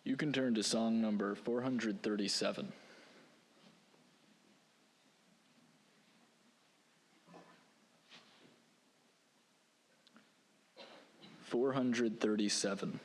You can turn to song number 437. 437.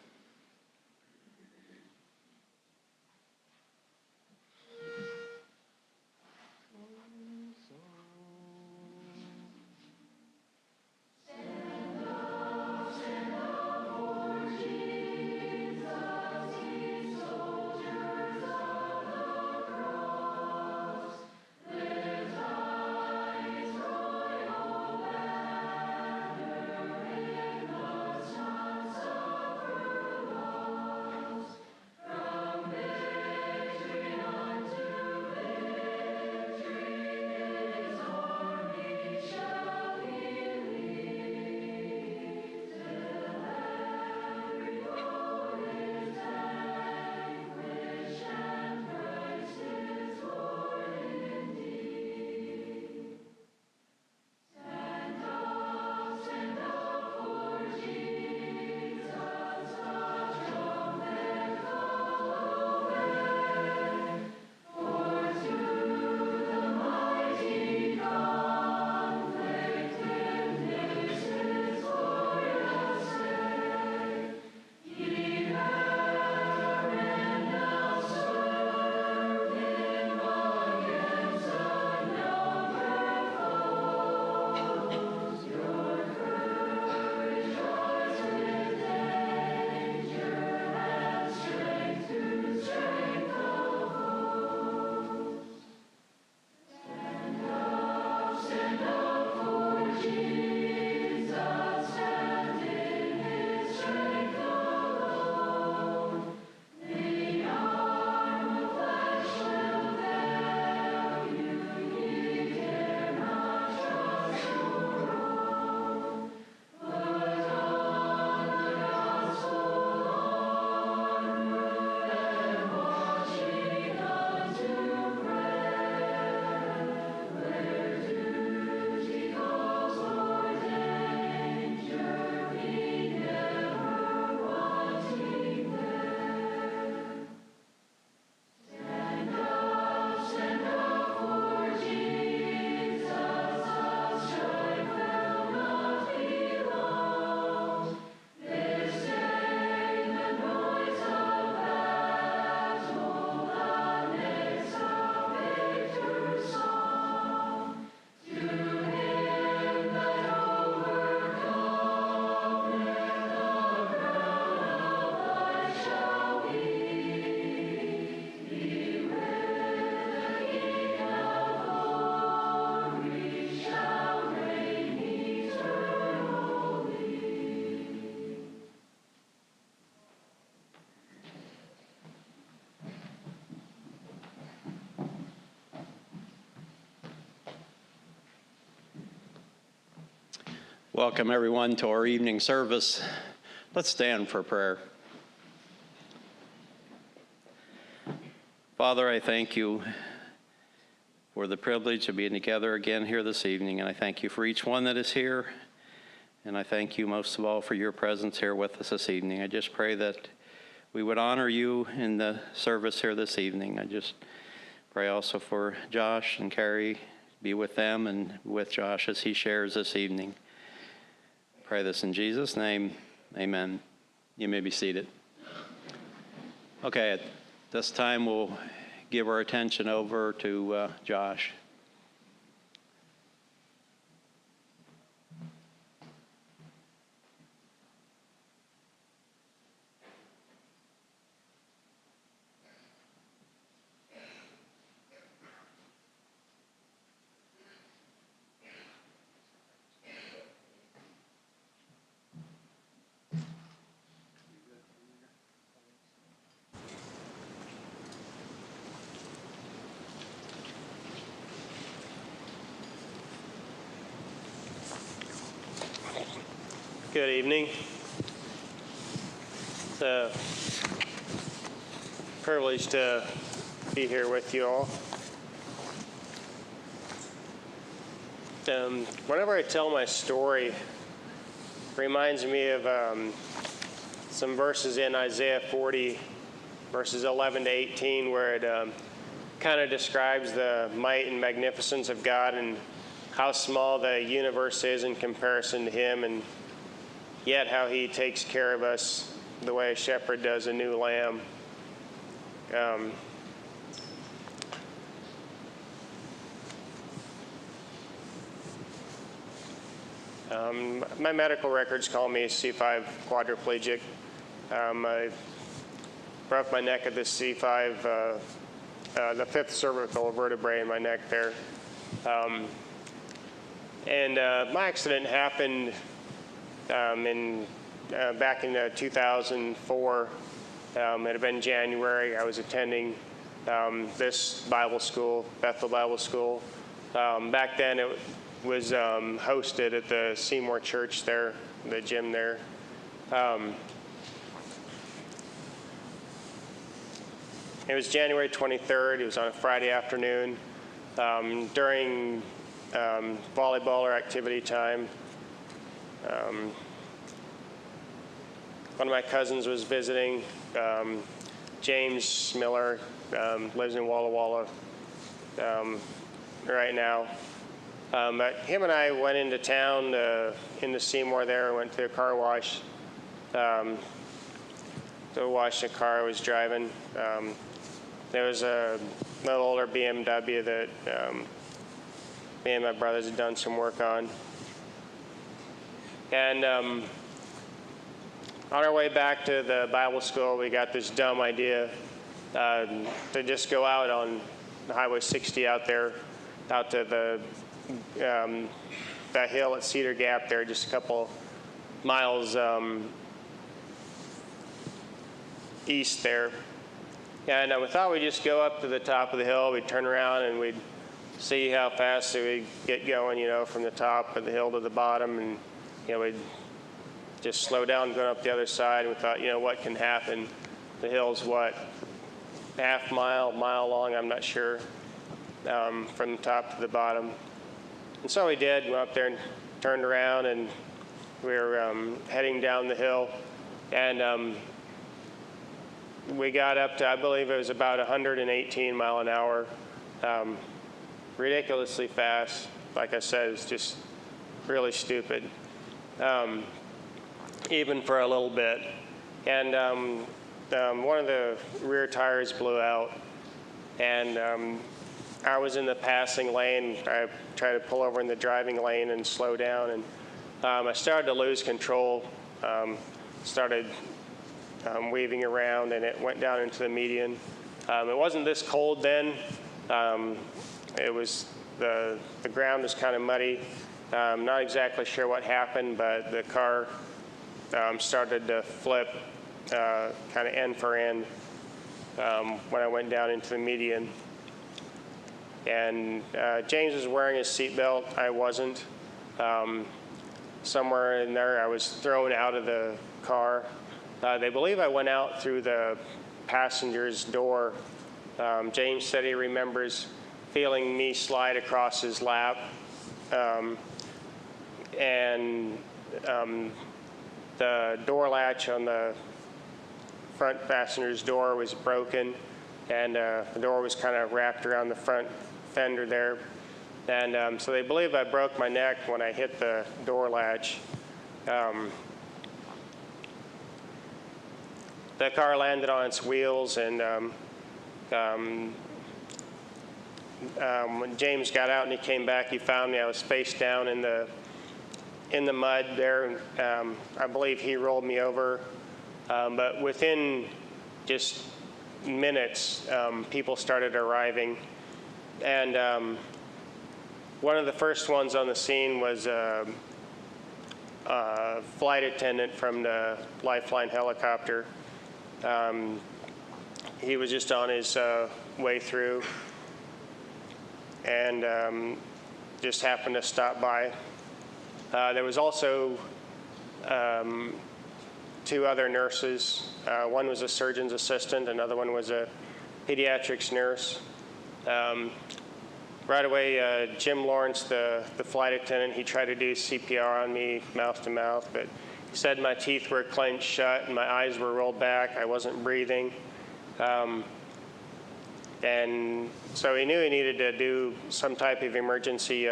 Welcome everyone to our evening service. Let's stand for prayer. Father, I thank you for the privilege of being together again here this evening, and I thank you for each one that is here, and I thank you most of all for your presence here with us this evening. I just pray that we would honor you in the service here this evening. I just pray also for Josh and Carrie, be with them and with Josh as he shares this evening. Pray this in Jesus' name, amen. You may be seated. Okay, at this time we'll give our attention over to Josh. Good evening. It's a privilege to be here with you all. Whenever I tell my story, it reminds me of some verses in Isaiah 40 verses 11 to 18, where it kind of describes the might and magnificence of God and how small the universe is in comparison to him, and yet how he takes care of us the way a shepherd does a new lamb. My medical records call me C5 quadriplegic. I broke my neck at the C5, the fifth cervical vertebrae in my neck there. My accident happened back in 2004. It had been January. I was attending this Bible school, Bethel Bible School. Back then it was hosted at the Seymour Church there, the gym there. It was January 23rd. It was on a Friday afternoon during volleyball or activity time. One of my cousins was visiting. James Miller lives in Walla Walla right now. But him and I went into town, into Seymour there, went to a car wash to wash the car I was driving. There was a little older BMW that me and my brothers had done some work on. And on our way back to the Bible school, we got this dumb idea to just go out on Highway 60 out there, out to that hill at Cedar Gap there, just a couple miles east there. And we thought we'd just go up to the top of the hill, we'd turn around and we'd see how fast we'd get going, from the top of the hill to the bottom, and we'd just slow down going up the other side. And we thought, what can happen? The hill's what, half mile long, I'm not sure, from the top to the bottom. And so we did, went up there and turned around, and we were heading down the hill. And we got up to, I believe it was about 118 mile an hour, ridiculously fast. Like I said, it's just really stupid, even for a little bit. And one of the rear tires blew out, and I was in the passing lane. I tried to pull over in the driving lane and slow down, and I started to lose control, started weaving around, and it went down into the median. It wasn't this cold then. It was the ground was kind of muddy. Not exactly sure what happened, but the car started to flip kind of end for end when I went down into the median. And James was wearing his seatbelt. I wasn't. Somewhere in there, I was thrown out of the car. They believe I went out through the passenger's door. James said he remembers feeling me slide across his lap. And the door latch on the front passenger's door was broken, and the door was kind of wrapped around the front fender there. And so they believe I broke my neck when I hit the door latch. The car landed on its wheels, and when James got out and he came back, he found me. I was face down in the mud there. I believe he rolled me over. But within just minutes, people started arriving. And one of the first ones on the scene was a flight attendant from the Lifeline helicopter. He was just on his way through, and just happened to stop by. There was also 2 other nurses. One was a surgeon's assistant, another one was a pediatrics nurse. Right away, Jim Lawrence, the flight attendant, he tried to do CPR on me, mouth to mouth, but he said my teeth were clenched shut and my eyes were rolled back. I wasn't breathing. And so he knew he needed to do some type of emergency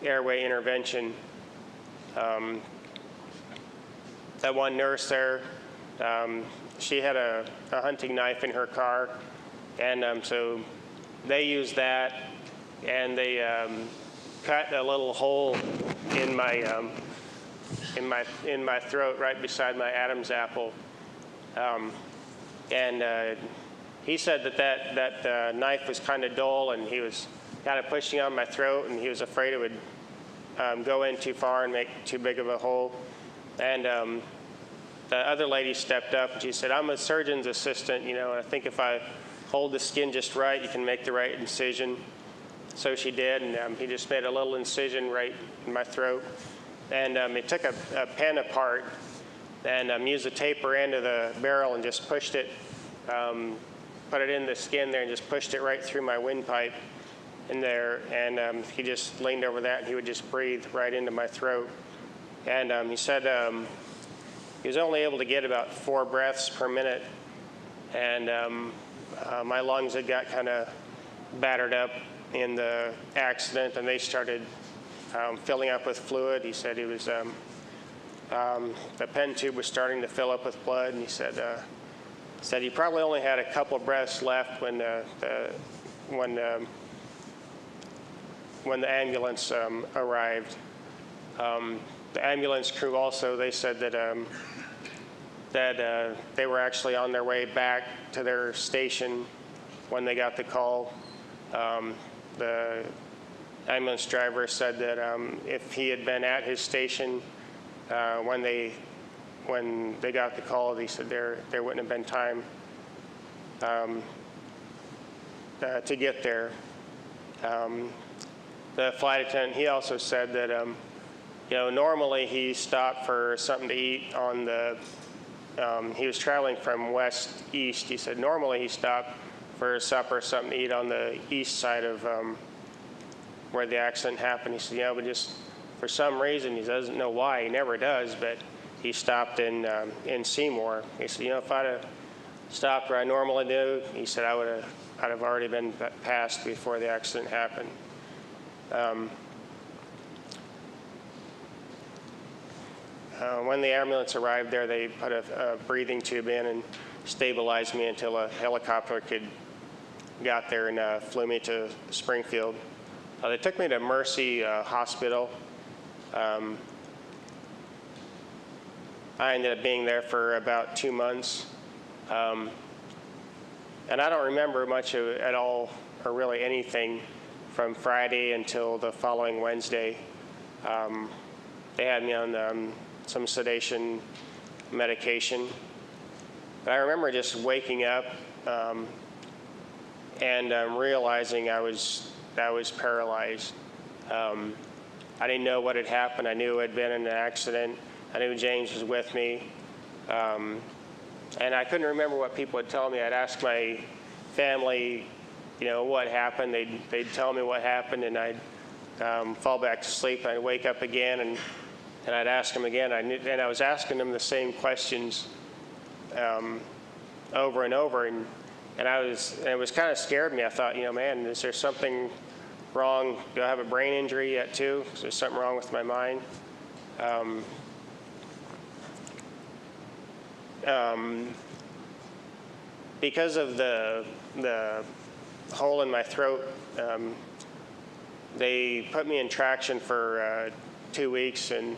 airway intervention. That one nurse there, she had a hunting knife in her car, and so they used that, and they cut a little hole in my throat right beside my Adam's apple, and he said that knife was kind of dull, and he was kind of pushing on my throat, and he was afraid it would go in too far and make too big of a hole. And the other lady stepped up and she said, "I'm a surgeon's assistant, and I think if I hold the skin just right, you can make the right incision." So she did, and he just made a little incision right in my throat. And he took a pen apart and used the taper end of the barrel and just pushed it, put it in the skin there and just pushed it right through my windpipe in there. And he just leaned over that and he would just breathe right into my throat. And he said he was only able to get about 4 breaths per minute. And my lungs had got kind of battered up in the accident, and they started filling up with fluid. He said he was, the pen tube was starting to fill up with blood, and he said he probably only had a couple of breaths left when the ambulance arrived. The ambulance crew also, they said that they were actually on their way back to their station when they got the call. The ambulance driver said that if he had been at his station when they got the call, he said there wouldn't have been time to get there. The flight attendant, he also said that normally he stopped for something to eat on the. He was traveling from west east. He said normally he stopped for supper, something to eat on the east side of where the accident happened. He said, but just for some reason, he doesn't know why, he never does, but he stopped in Seymour. He said, if I'd have stopped where I normally do, he said, I'd have already been passed before the accident happened. When the ambulance arrived there, they put a breathing tube in and stabilized me until a helicopter got there and flew me to Springfield. They took me to Mercy Hospital. I ended up being there for about 2 months. And I don't remember much of it at all, or really anything, from Friday until the following Wednesday. They had me on some sedation medication. But I remember just waking up and realizing I was paralyzed. I didn't know what had happened. I knew I'd been in an accident. I knew James was with me. And I couldn't remember what people would tell me. I'd ask my family, what happened. They'd tell me what happened, and I'd fall back to sleep. I'd wake up again, and I'd ask them again. And I was asking them the same questions over and over, and it was kind of scared me. I thought, man, is there something wrong? Do I have a brain injury yet too? Is there something wrong with my mind? Because of the hole in my throat, they put me in traction for 2 weeks and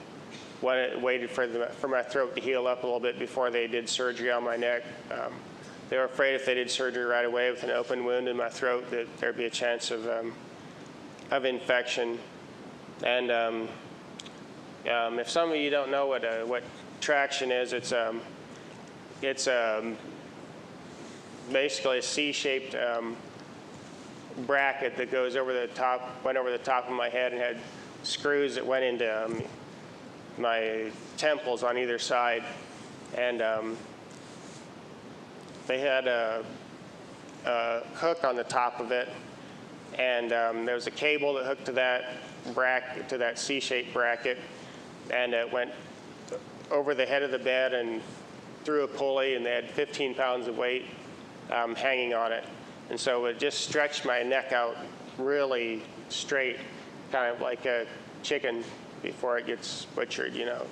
waited for my throat to heal up a little bit before they did surgery on my neck. They were afraid if they did surgery right away with an open wound in my throat that there'd be a chance of infection. And if some of you don't know what traction is, it's basically a C-shaped bracket that went over the top of my head and had screws that went into my temples on either side. And they had a hook on the top of it, and there was a cable that hooked to that C-shaped bracket, and it went over the head of the bed and through a pulley, and they had 15 pounds of weight hanging on it. And so it just stretched my neck out really straight, kind of like a chicken before it gets butchered, you know.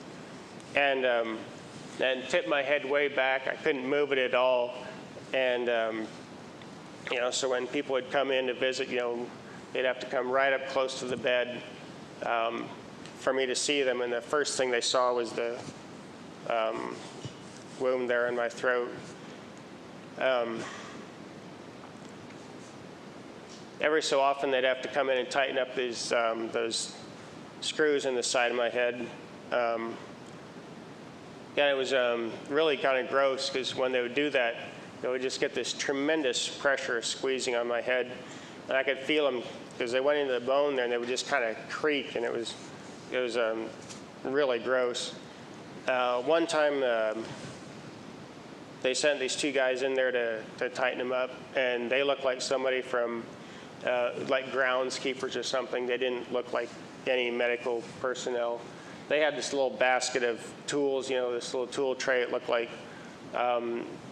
And then tipped my head way back. I couldn't move it at all. And, you know, so when people would come in to visit, you know, they'd have to come right up close to the bed for me to see them. And the first thing they saw was the wound there in my throat. Every so often, they'd have to come in and tighten up these those screws in the side of my head. And it was really kind of gross, because when they would do that, they would just get this tremendous pressure squeezing on my head. And I could feel them, because they went into the bone there, and they would just kind of creak, and it was really gross. One time, they sent these two guys in there to tighten them up, and they looked like somebody from like groundskeepers or something. They didn't look like any medical personnel. They had this little basket of tools, you know, this little tool tray. It looked like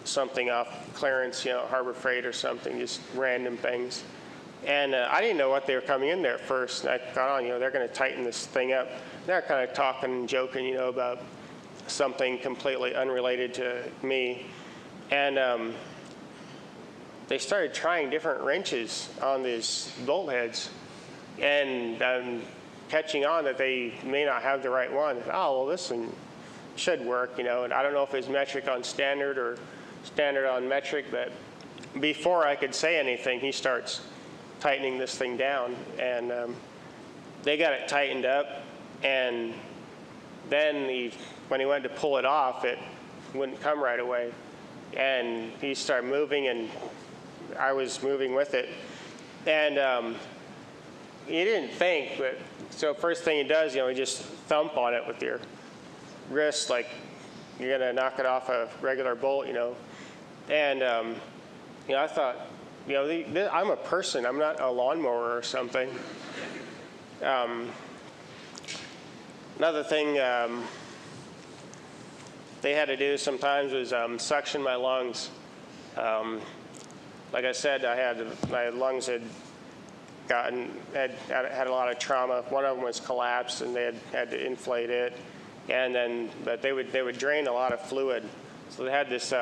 something off clearance, you know, Harbor Freight or something, just random things. And I didn't know what they were coming in there first. And I thought, oh, you know, they're going to tighten this thing up. They're kind of talking and joking, you know, about something completely unrelated to me. And they started trying different wrenches on these bolt heads, and I'm catching on that they may not have the right one. Oh, well, this one should work, you know. And I don't know if it's metric on standard or standard on metric, but before I could say anything, he starts tightening this thing down, and they got it tightened up. And then when he went to pull it off, it wouldn't come right away. And he started moving, and I was moving with it. And he didn't think, but so first thing he does, you know, he just thump on it with your wrist like you're going to knock it off a regular bolt, you know. And, you know, I thought, you know, I'm a person. I'm not a lawnmower or something. Another thing they had to do sometimes was suction my lungs. Like I said, my lungs had had a lot of trauma. One of them was collapsed, and they had to inflate it. And then, but they would drain a lot of fluid. So they had this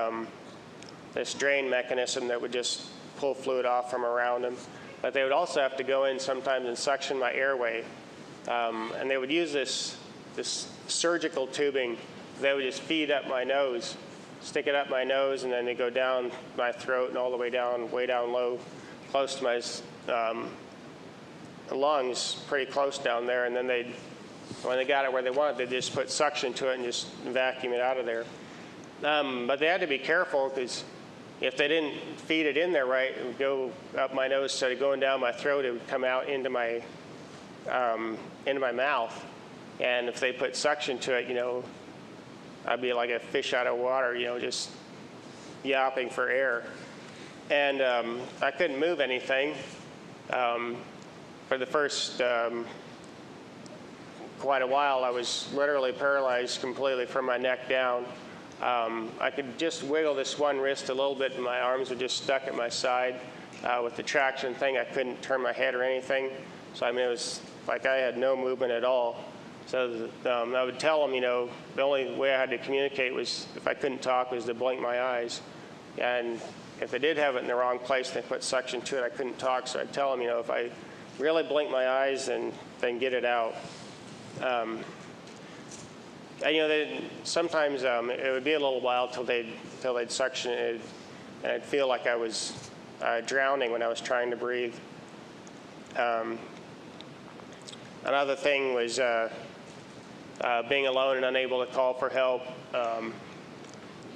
this drain mechanism that would just pull fluid off from around them. But they would also have to go in sometimes and suction my airway. And they would use this surgical tubing. They would just feed up my nose, stick it up my nose, and then they go down my throat and all the way down low, close to my lungs, pretty close down there. And then when they got it where they wanted, they'd just put suction to it and just vacuum it out of there. But they had to be careful, because if they didn't feed it in there right, it would go up my nose, so going down my throat, it would come out into my mouth. And if they put suction to it, you know, I'd be like a fish out of water, you know, just yapping for air. And I couldn't move anything for the first quite a while. I was literally paralyzed completely from my neck down. I could just wiggle this one wrist a little bit, and my arms were just stuck at my side. With the traction thing, I couldn't turn my head or anything. So, I mean, it was like I had no movement at all. So I would tell them, you know, the only way I had to communicate was, if I couldn't talk, was to blink my eyes. And if they did have it in the wrong place and they put suction to it, I couldn't talk. So I'd tell them, you know, if I really blink my eyes, then get it out. And, you know, sometimes it would be a little while till they'd suction it, and I'd feel like I was drowning when I was trying to breathe. Another thing was being alone and unable to call for help.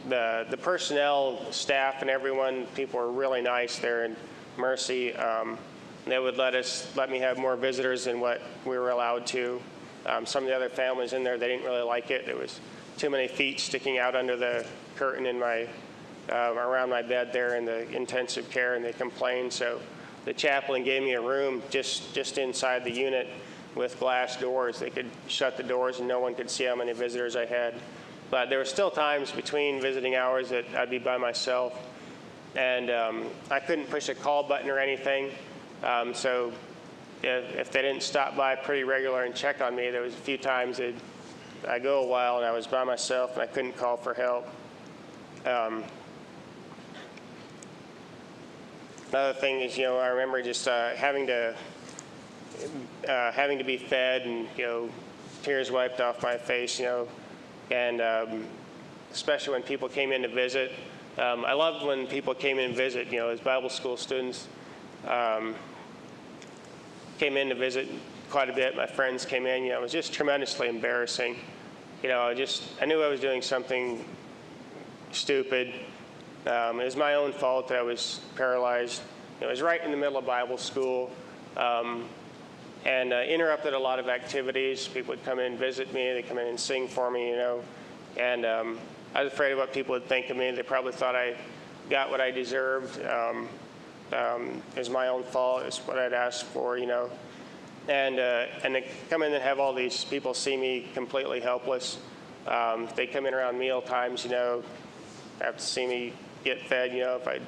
The personnel, staff, and everyone, people were really nice there in Mercy. They would let me have more visitors than what we were allowed to. Some of the other families in there, they didn't really like it. There was too many feet sticking out under the curtain in around my bed there in the intensive care, and they complained. So the chaplain gave me a room just inside the unit with glass doors. They could shut the doors, and no one could see how many visitors I had. But there were still times between visiting hours that I'd be by myself. and I couldn't push a call button or anything. So if they didn't stop by pretty regular and check on me, there was a few times I'd go a while and I was by myself and I couldn't call for help. Another thing is, I remember just having to be fed and, tears wiped off my face, and especially when people came in to visit. I loved when people came in to visit, as Bible school students came in to visit quite a bit. My friends came in, it was just tremendously embarrassing. I knew I was doing something stupid. It was my own fault that I was paralyzed. It was right in the middle of Bible school, and interrupted a lot of activities. People would come in and visit me. They'd come in and sing for me, and I was afraid of what people would think of me. They probably thought I got what I deserved. It was my own fault. It's what I'd asked for, and they come in and have all these people see me completely helpless. They come in around meal times, have to see me get fed. If I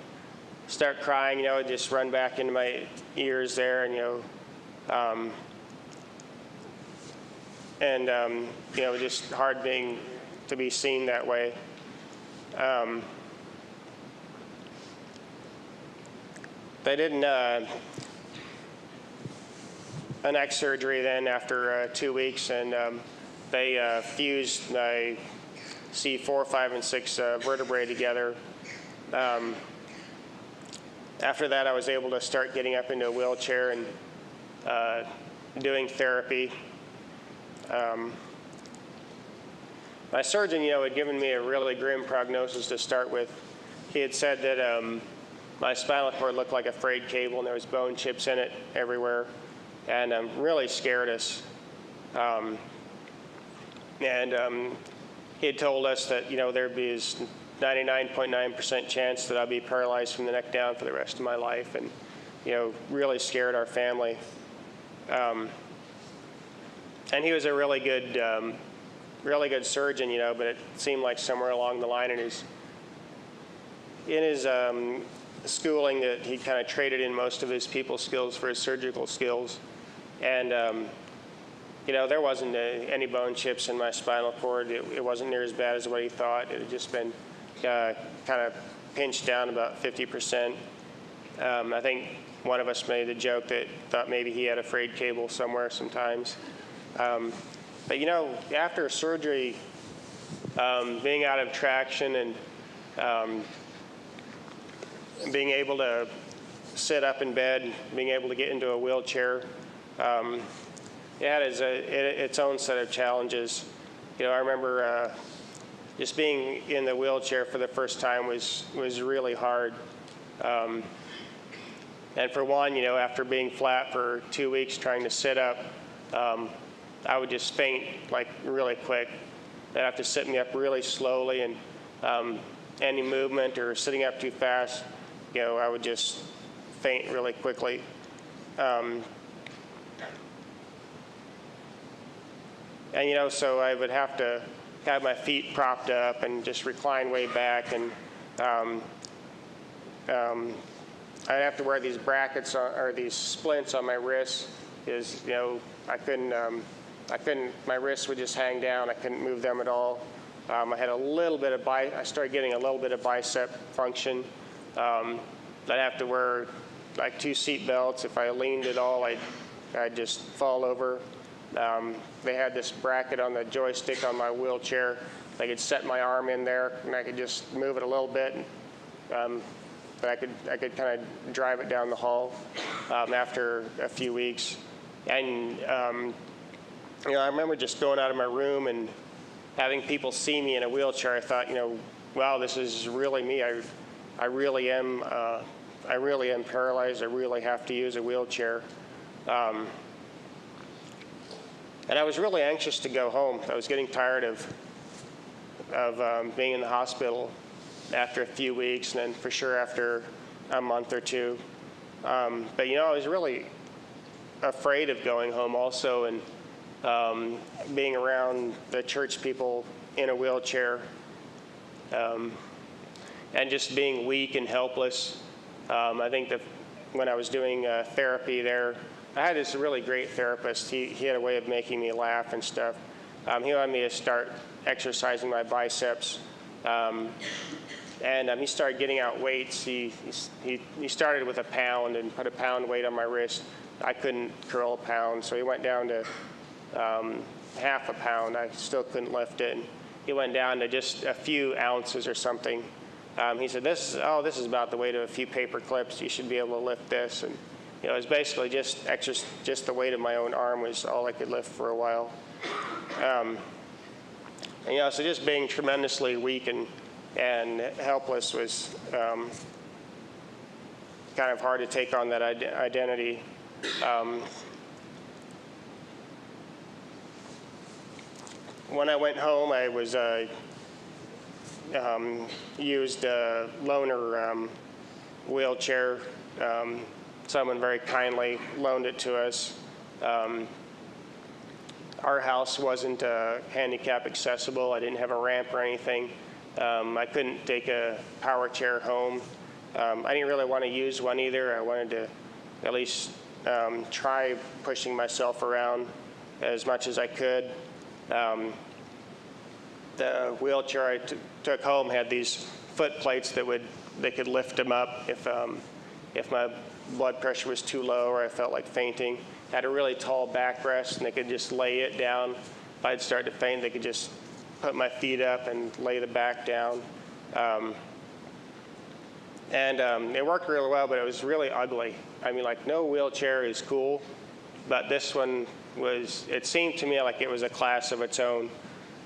start crying, I'd just run back into my ears there, and it was just hard to be seen that way. They did an neck surgery then after 2 weeks, and they fused my C4, 5, and 6 vertebrae together. After that, I was able to start getting up into a wheelchair and doing therapy. My surgeon, had given me a really grim prognosis to start with. He had said that my spinal cord looked like a frayed cable and there was bone chips in it everywhere, and really scared us. He had told us that, there'd be this 99.9% chance that I'd be paralyzed from the neck down for the rest of my life, and, really scared our family. And he was a really good surgeon, but it seemed like somewhere along the line in his schooling that he kind of traded in most of his people skills for his surgical skills. And, there wasn't any bone chips in my spinal cord. It wasn't near as bad as what he thought. It had just been kind of pinched down about 50%. I think one of us made the joke that thought maybe he had a frayed cable somewhere sometimes. But, after surgery, being out of traction and being able to sit up in bed, being able to get into a wheelchair, it had its own set of challenges. I remember just being in the wheelchair for the first time was really hard. And for one, after being flat for 2 weeks trying to sit up, I would just faint like really quick. They'd have to sit me up really slowly, and any movement or sitting up too fast, I would just faint really quickly. And so I would have to have my feet propped up and just recline way back, and I'd have to wear these brackets or these splints on my wrists, because I couldn't. My wrists would just hang down. I couldn't move them at all. I had a little bit of I started getting a little bit of bicep function. I'd have to wear like 2 seat belts. If I leaned at all, I'd just fall over. They had this bracket on the joystick on my wheelchair. They could set my arm in there, and I could just move it a little bit. But I could kind of drive it down the hall after a few weeks. And I remember just going out of my room and having people see me in a wheelchair. I thought, wow, this is really me. I really am paralyzed. I really have to use a wheelchair. And I was really anxious to go home. I was getting tired of being in the hospital after a few weeks, and then for sure after a month or two. But I was really afraid of going home also, and being around the church people in a wheelchair. And and just being weak and helpless. I think that when I was doing therapy there, I had this really great therapist. He had a way of making me laugh and stuff. He wanted me to start exercising my biceps. And he started getting out weights. He started with a pound and put a pound weight on my wrist. I couldn't curl a pound, so he went down to half a pound. I still couldn't lift it. And he went down to just a few ounces or something. He said, this is about the weight of a few paper clips. You should be able to lift this. And it was basically just the weight of my own arm was all I could lift for a while. And, so just being tremendously weak and helpless was kind of hard to take on that identity. When I went home, I was used a loaner wheelchair. Someone very kindly loaned it to us. Our house wasn't handicap accessible. I didn't have a ramp or anything. I couldn't take a power chair home. I didn't really want to use one either. I wanted to at least try pushing myself around as much as I could. The wheelchair I took home had these foot plates that they could lift them up if my blood pressure was too low or I felt like fainting. Had a really tall backrest, and they could just lay it down. If I'd start to faint, they could just put my feet up and lay the back down. It worked really well, but it was really ugly. I mean, like, no wheelchair is cool, but this one it seemed to me like it was a class of its own.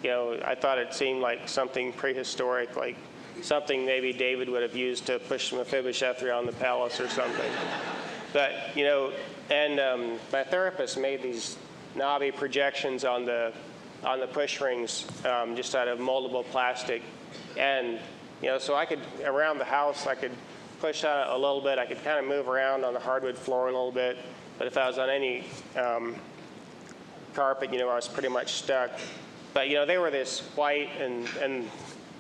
I thought it seemed like something prehistoric, like something maybe David would have used to push Mephibosheth around the palace or something. But, my therapist made these knobby projections on the push rings just out of moldable plastic. And, so I could, around the house, I could push out a little bit. I could kind of move around on the hardwood floor a little bit. But if I was on any carpet, I was pretty much stuck. But, they were this white, and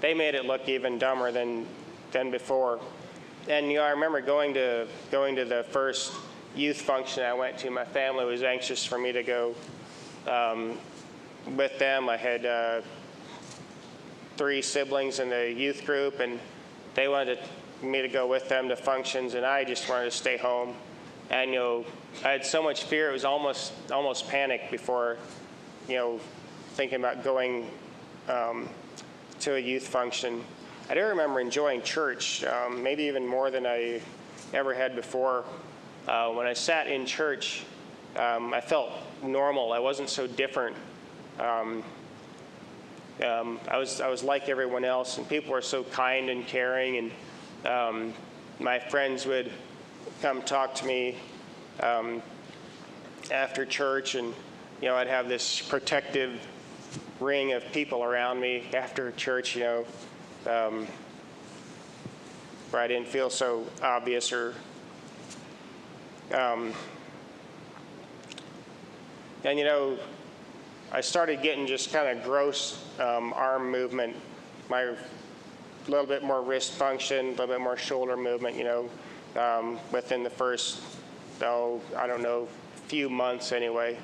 they made it look even dumber than before. And, I remember going to the first youth function I went to. My family was anxious for me to go with them. I had 3 siblings in the youth group, and they wanted me to go with them to functions, and I just wanted to stay home. And, I had so much fear, it was almost panic before, thinking about going to a youth function. I do remember enjoying church, maybe even more than I ever had before. When I sat in church, I felt normal. I wasn't so different. I was like everyone else, and people were so kind and caring, and my friends would come talk to me after church, and I'd have this protective ring of people around me after church, where I didn't feel so obvious or I started getting just kind of gross arm movement, a little bit more wrist function, a little bit more shoulder movement, within the first, few months anyway.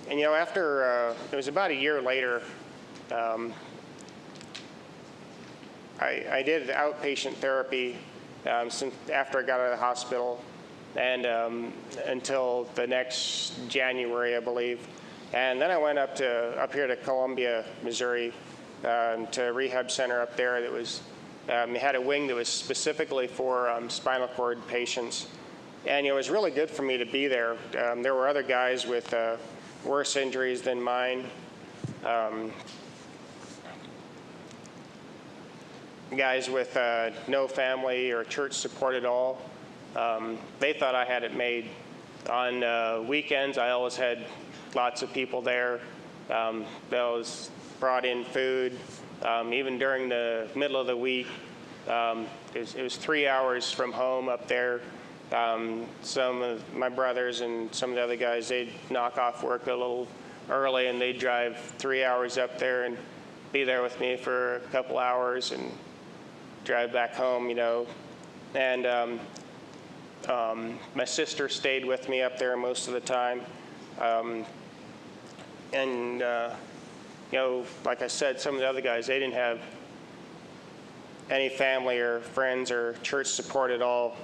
After, it was about a year later, I did outpatient therapy after I got out of the hospital, and until the next January, I believe. And then I went up here to Columbia, Missouri, to a rehab center up there that was, had a wing that was specifically for spinal cord patients. And it was really good for me to be there. There were other guys with worse injuries than mine. Guys with no family or church support at all. They thought I had it made. On weekends, I always had lots of people there. Those brought in food. Even during the middle of the week, it was 3 hours from home up there. Some of my brothers and some of the other guys, they'd knock off work a little early, and they'd drive 3 hours up there, and be there with me for a couple hours and drive back home, And my sister stayed with me up there most of the time. Like I said, some of the other guys, they didn't have any family or friends or church support at all.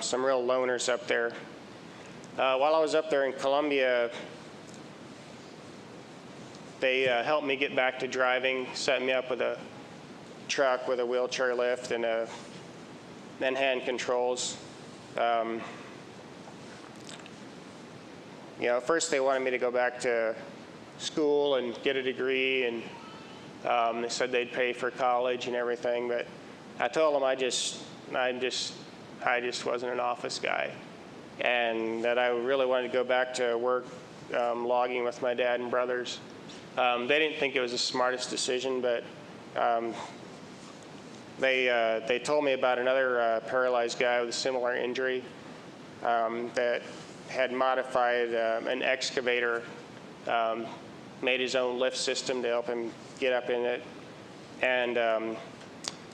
Some real loners up there. While I was up there in Columbia, they helped me get back to driving, set me up with a truck with a wheelchair lift and hand controls. First they wanted me to go back to school and get a degree, and they said they'd pay for college and everything, but I told them I just wasn't an office guy, and that I really wanted to go back to work logging with my dad and brothers. They didn't think it was the smartest decision, but they told me about another paralyzed guy with a similar injury that had modified an excavator, made his own lift system to help him get up in it. And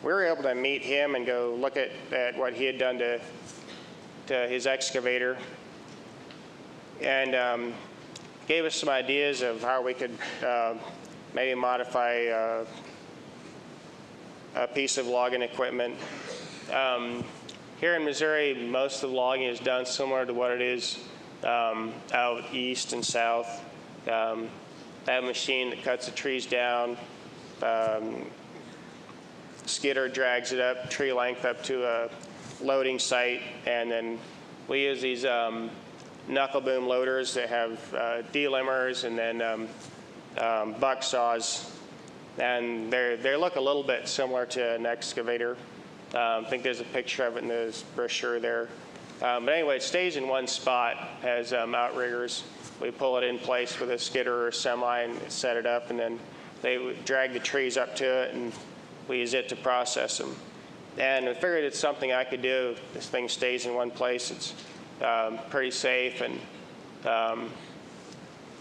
we were able to meet him and go look at what he had done to his excavator, and gave us some ideas of how we could maybe modify a piece of logging equipment. Here in Missouri, most of the logging is done similar to what it is out east and south. They have a machine that cuts the trees down. Skidder drags it up, tree length up to a loading site, and then we use these knuckle boom loaders that have delimbers and then buck saws, and they look a little bit similar to an excavator. I think there's a picture of it in the brochure there. But anyway, it stays in one spot, has outriggers. We pull it in place with a skidder or semi and set it up, and then they would drag the trees up to it, and we use it to process them. And I figured it's something I could do. This thing stays in one place. It's pretty safe, and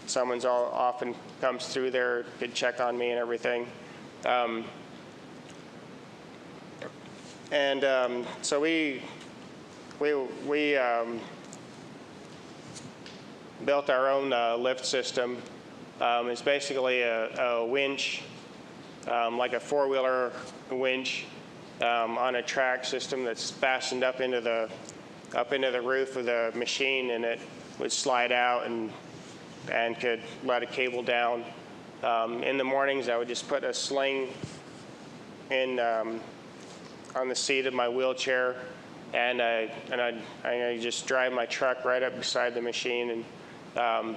someone's often comes through there, could check on me and everything. So we built our own lift system. It's basically a winch, like a four-wheeler winch, on a track system that's fastened up into the roof of the machine, and it would slide out and could let a cable down. In the mornings, I would just put a sling in on the seat of my wheelchair, and I just drive my truck right up beside the machine and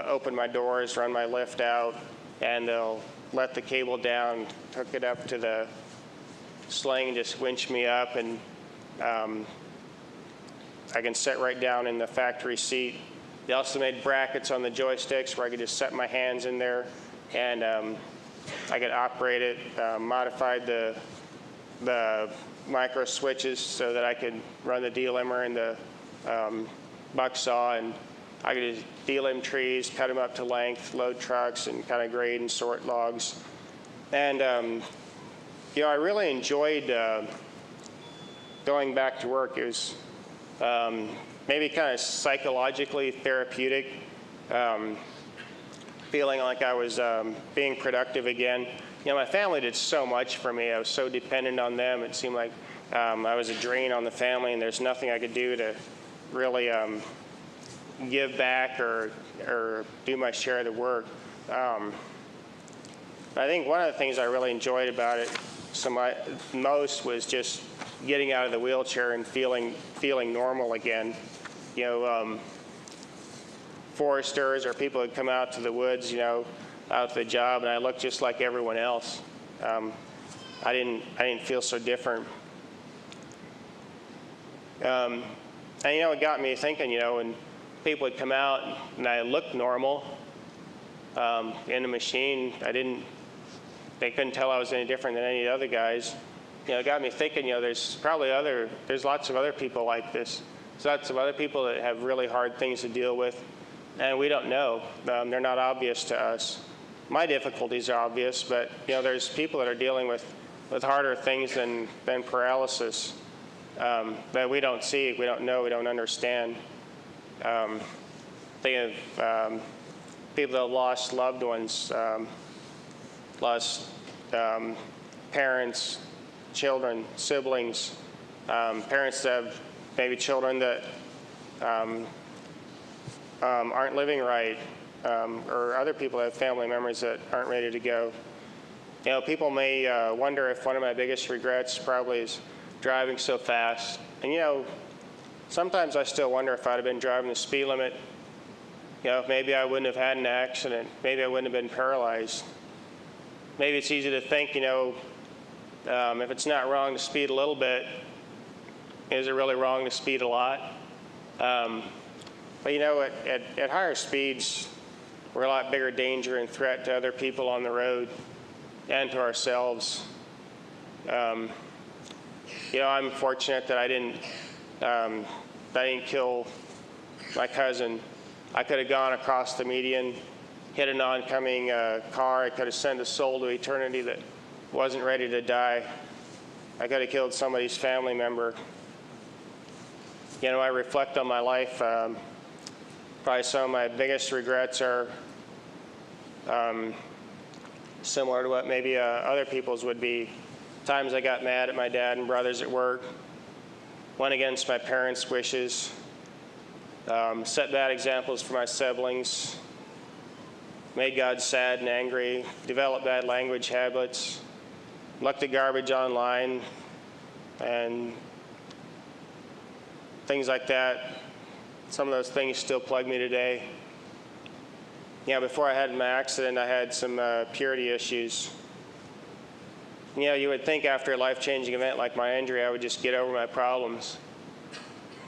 open my doors, run my lift out, and they'll let the cable down, hook it up to the sling, and just winch me up, and I can sit right down in the factory seat. They also made brackets on the joysticks where I could just set my hands in there, and I could operate it, modified the micro switches so that I could run the delimber and the buck saw, and I could just delimb trees, cut them up to length, load trucks, and kind of grade and sort logs. And I really enjoyed going back to work. It was maybe kind of psychologically therapeutic, feeling like I was being productive again. My family did so much for me. I was so dependent on them. It seemed like I was a drain on the family, and there's nothing I could do to really give back or do my share of the work. I think one of the things I really enjoyed about it most was just getting out of the wheelchair and feeling normal again. Foresters or people would come out to the woods, out to the job, and I looked just like everyone else. I didn't feel so different. And it got me thinking, when people would come out and I looked normal in the machine, they couldn't tell I was any different than any of the other guys. It got me thinking, there's lots of other people like this. There's lots of other people that have really hard things to deal with, and we don't know. They're not obvious to us. my difficulties are obvious, but there's people that are dealing with harder things than paralysis that we don't see, we don't know, we don't understand. Think of people that have lost loved ones, lost parents, children, siblings, parents that have maybe children that aren't living right, or other people that have family members that aren't ready to go. People may wonder if one of my biggest regrets probably is driving so fast. And sometimes I still wonder if I'd have been driving the speed limit, maybe I wouldn't have had an accident. Maybe I wouldn't have been paralyzed. Maybe it's easy to think, if it's not wrong to speed a little bit, is it really wrong to speed a lot? But at higher speeds, we're a lot bigger danger and threat to other people on the road and to ourselves. I'm fortunate that I didn't kill my cousin. I could have gone across the median, hit an oncoming car. I could have sent a soul to eternity that wasn't ready to die. I could have killed somebody's family member. I reflect on my life. Probably some of my biggest regrets are similar to what maybe other people's would be. Times I got mad at my dad and brothers at work, went against my parents' wishes, set bad examples for my siblings, made God sad and angry, developed bad language habits, looked at garbage online, and things like that. Some of those things still plague me today. Before I had my accident, I had some purity issues. You would think after a life-changing event like my injury, I would just get over my problems.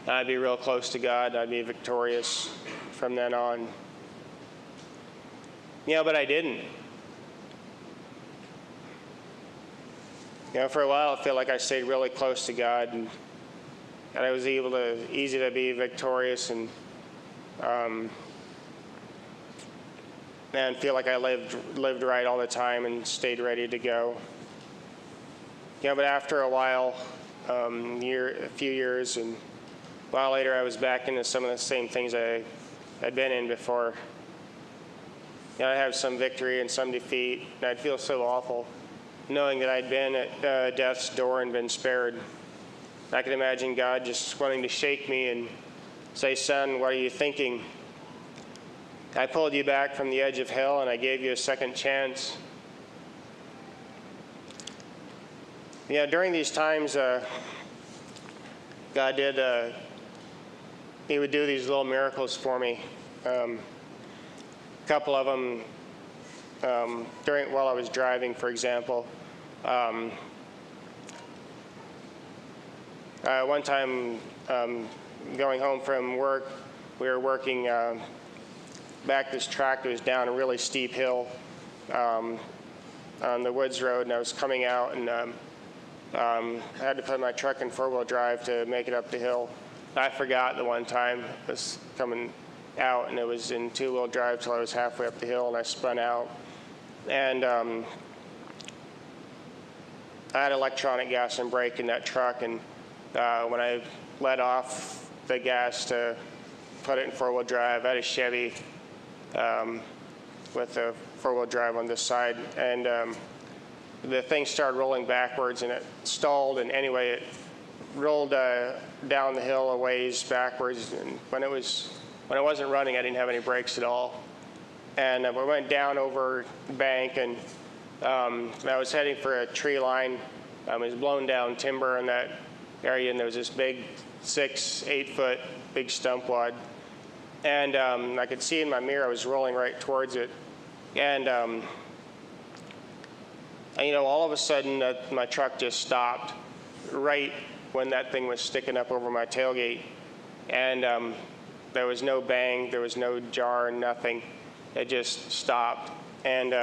I'd be real close to God. I'd be victorious from then on. But I didn't. For a while, I feel like I stayed really close to God, and I was easy to be victorious and feel like I lived right all the time and stayed ready to go. But after a while, a few years, and a while later, I was back into some of the same things I had been in before. I'd have some victory and some defeat, and I'd feel so awful knowing that I'd been at death's door and been spared. I could imagine God just wanting to shake me and say, "Son, what are you thinking? I pulled you back from the edge of hell, and I gave you a second chance." During these times, God did, he would do these little miracles for me. A couple of them while I was driving, for example. One time, going home from work, we were working back this track that was down a really steep hill on the woods road, and I was coming out, and I had to put my truck in four-wheel drive to make it up the hill. I forgot the one time I was coming out, and it was in two-wheel drive till I was halfway up the hill, and I spun out. And I had electronic gas and brake in that truck, and when I let off the gas to put it in four-wheel drive, I had a Chevy with a four-wheel drive on this side, and the thing started rolling backwards, and it stalled, and anyway, it rolled down the hill a ways backwards, and when it wasn't running, I didn't have any brakes at all. And we went down over the bank, and I was heading for a tree line. It was blown down timber in that area, and there was this big 6-8 foot big stump wad. And I could see in my mirror I was rolling right towards it. And all of a sudden, my truck just stopped right when that thing was sticking up over my tailgate. And there was no bang, there was no jar, nothing. It just stopped. And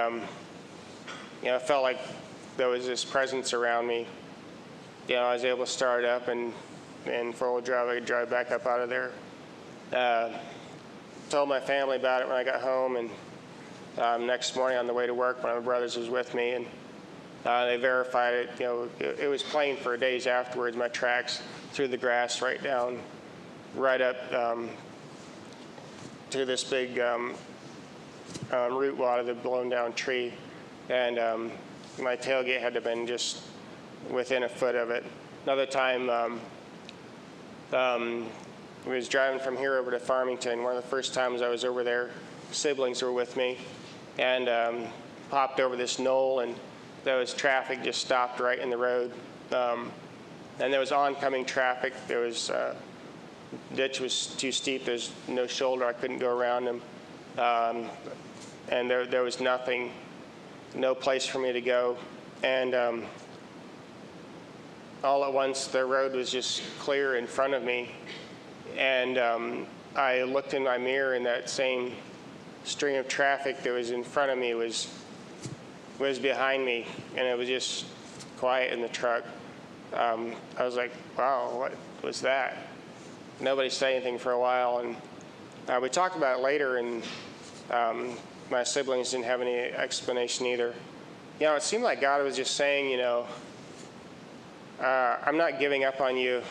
it felt like there was this presence around me. I was able to start up, and four-wheel drive, I could drive back up out of there. Told my family about it when I got home, and next morning on the way to work. One of my brothers was with me, and they verified it. You know, it was plain for days afterwards. My tracks through the grass right down, right up to this big root wad of the blown down tree, and my tailgate had to have been just within a foot of it. Another time, we was driving from here over to Farmington. One of the first times I was over there, siblings were with me, and popped over this knoll, and there was traffic just stopped right in the road. And there was oncoming traffic. There was ditch was too steep. There's no shoulder. I couldn't go around them. And there was nothing, no place for me to go. And all at once, the road was just clear in front of me. And I looked in my mirror, and that same string of traffic that was in front of me was behind me, and it was just quiet in the truck. I was like, wow, what was that? Nobody said anything for a while, and we talked about it later, and my siblings didn't have any explanation either. You know, it seemed like God was just saying, you know, I'm not giving up on you.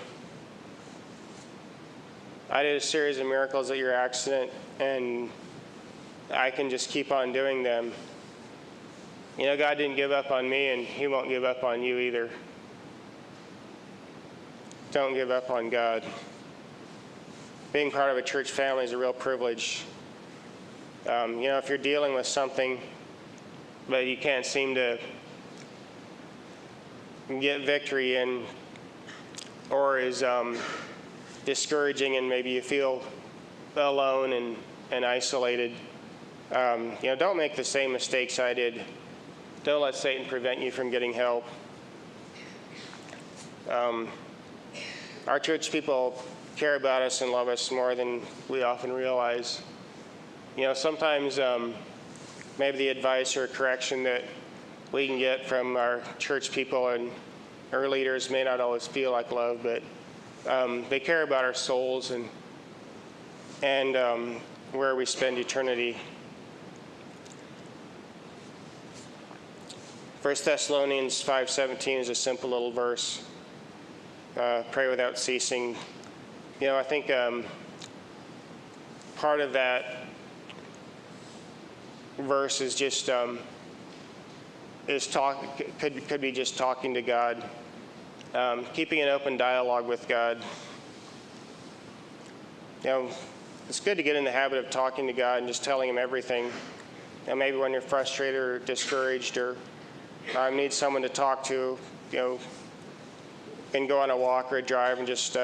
I did a series of miracles at your accident, and I can just keep on doing them. You know, God didn't give up on me, and he won't give up on you either. Don't give up on God. Being part of a church family is a real privilege. You know, if you're dealing with something, but you can't seem to get victory in, or is discouraging, and maybe you feel alone and isolated, you know, don't make the same mistakes I did. Don't let Satan prevent you from getting help. Our church people care about us and love us more than we often realize. You know, sometimes maybe the advice or correction that we can get from our church people and our leaders may not always feel like love, but they care about our souls and where we spend eternity. 1 Thessalonians 5:17 is a simple little verse. Pray without ceasing. You know, I think part of that verse is just could be just talking to God, keeping an open dialogue with God. You know, it's good to get in the habit of talking to God and just telling him everything. You know, maybe when you're frustrated or discouraged or need someone to talk to, you know, and go on a walk or a drive and just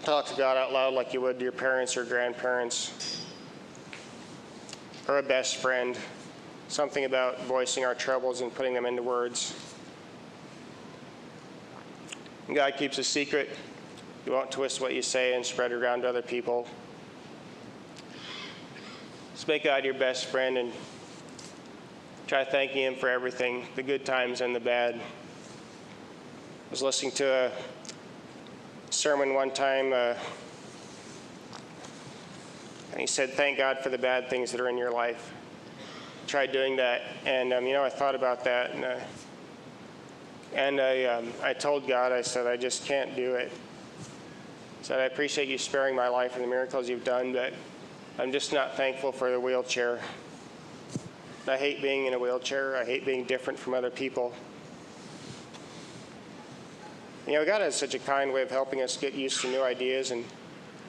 talk to God out loud like you would to your parents or grandparents or a best friend. Something about voicing our troubles and putting them into words. And God keeps a secret. You won't twist what you say and spread it around to other people. Just make God your best friend and try thanking him for everything, the good times and the bad. I was listening to a sermon one time, and he said, thank God for the bad things that are in your life. Tried doing that, and you know, I thought about that, and I told God, I said, I just can't do it. I said, I appreciate you sparing my life and the miracles you've done, but I'm just not thankful for the wheelchair. I hate being in a wheelchair. I hate being different from other people. You know, God has such a kind way of helping us get used to new ideas and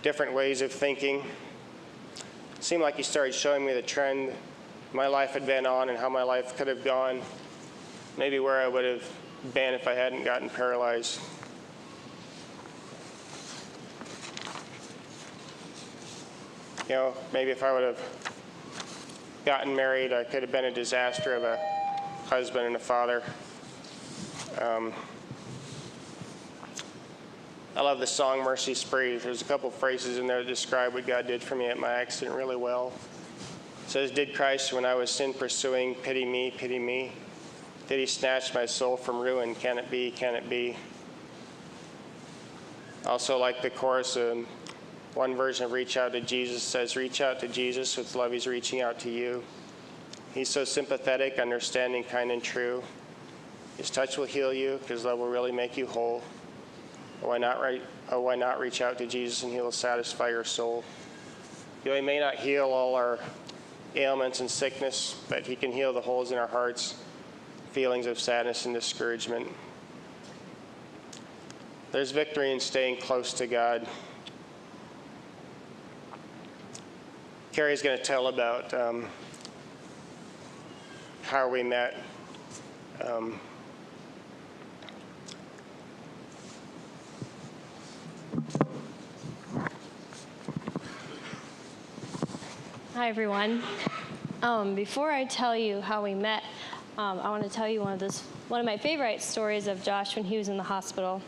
different ways of thinking. It seemed like he started showing me the trend my life had been on and how my life could have gone, maybe where I would have been if I hadn't gotten paralyzed. You know, maybe if I would have gotten married, I could have been a disaster of a husband and a father. I love the song Mercy Spree. There's a couple phrases in there that describe what God did for me at my accident really well. It says, did Christ, when I was sin pursuing, pity me, pity me? Did he snatch my soul from ruin? Can it be, can it be? Also like the chorus, One version of Reach Out to Jesus says, reach out to Jesus with love he's reaching out to you. He's so sympathetic, understanding, kind, and true. His touch will heal you. His love will really make you whole. Why not reach out to Jesus and he will satisfy your soul? He may not heal all our ailments and sickness, but he can heal the holes in our hearts, feelings of sadness and discouragement. There's victory in staying close to God. Carrie's going to tell about how we met. Hi, everyone. Before I tell you how we met, I want to tell you one of my favorite stories of Josh when he was in the hospital.